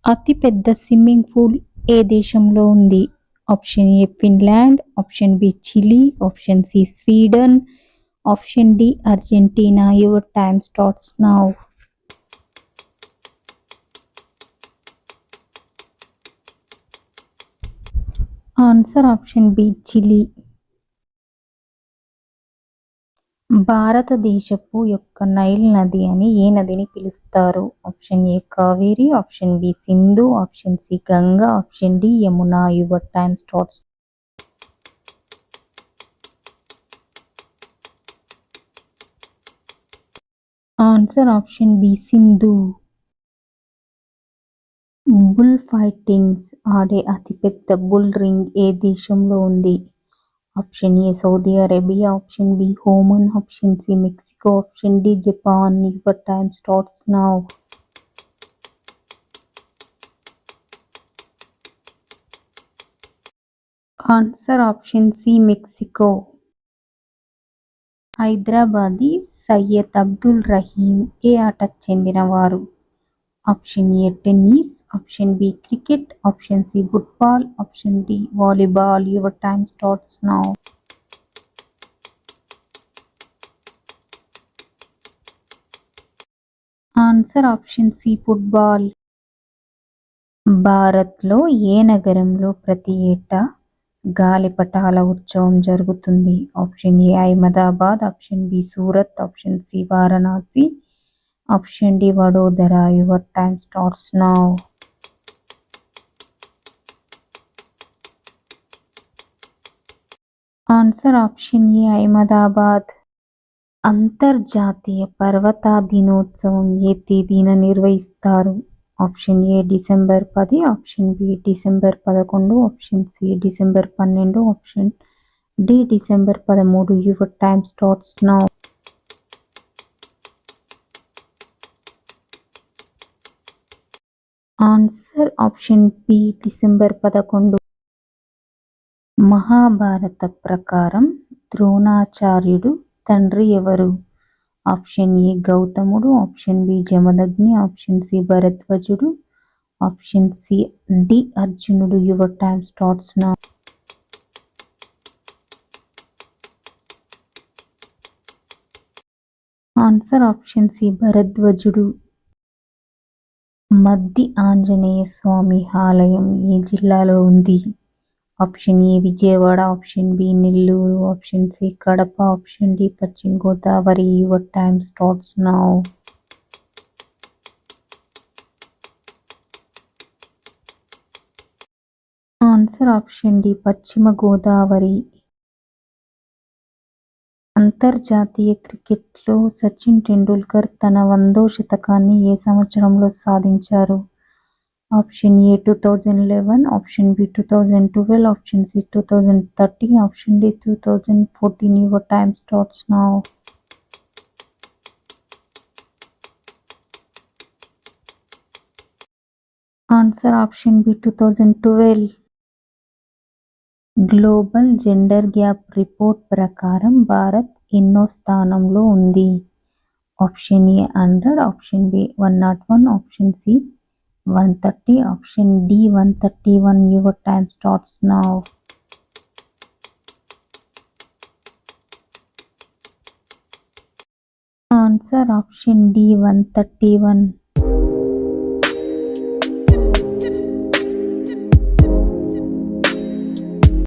అతిపెద్ద swimming pool ఏ దేశంలో ఉంది? Option A Finland, option B Chile, option C Sweden, option D Argentina. Your time starts now. Answer option B Chile. భారతదేశపు యొక్క Nile నది అని ఏ నదిని పిలుస్తారు? Option A Kaveri, option B Sindhu, option C Ganga, option D Yamuna. Your time starts. Answer option B Sindhu. Bull fightings ఆడే అతిపెద్ద bull ring ఏ దేశంలో ఉంది? Option A Saudi Arabia, option B Oman, option C Mexico, option D Japan. Your time starts now. Answer option C Mexico. Hyderabadi Syed Abdul Rahim ఏ ఆటకు చెందినవారు? Option A tennis, option B cricket, option C football, option D volleyball. Your time starts now. Answer option C football. భారత్లో ఏ నగరంలో ప్రతి ఏటా గాలిపటాల ఉత్సవం జరుగుతుంది? Option A Ahmedabad, option B Surat, option C Varanasi, option D Vadodara. Your time starts now. Answer option A Ahmedabad. అంతర్జాతీయ పర్వత దినోత్సవం ఏ తేదీన నిర్వహిస్తారు? Option A December 10, option B December 11, option C December 12, option D December 13. Your time starts now. Answer option B December 11. Mahabharata ప్రకారం ద్రోణాచార్యుడు తండ్రి ఎవరు? Option A గౌతముడు, option B Jamadagni, option C భరద్వాజుడు, ఆప్షన్ సి డి అర్జునుడు. Your time starts now. Answer option C భరద్వాజుడు. మద్ది ఆంజనేయ స్వామి ఆలయం ఏ జిల్లాలో ఉంది? Option A Vijayawada, option B Nellore, option C Kadapa, option D Paschima Godavari. Your time starts now. Answer option D Paschima Godavari. అంతర్జాతీయ క్రికెట్లో సచిన్ టెండూల్కర్ తన 100వ శతకాన్ని ఏ సంవత్సరంలో సాధించారు? Option A 2011, option B 2012, option C 2013, option D 2014. Your time starts now. Answer option B 2012. Global gender gap report ప్రకారం భారత్ ఎన్నో స్థానంలో ఉంది? Option A 100, option B 101, option C 130, option D 131. Your time starts now. Answer option D 131.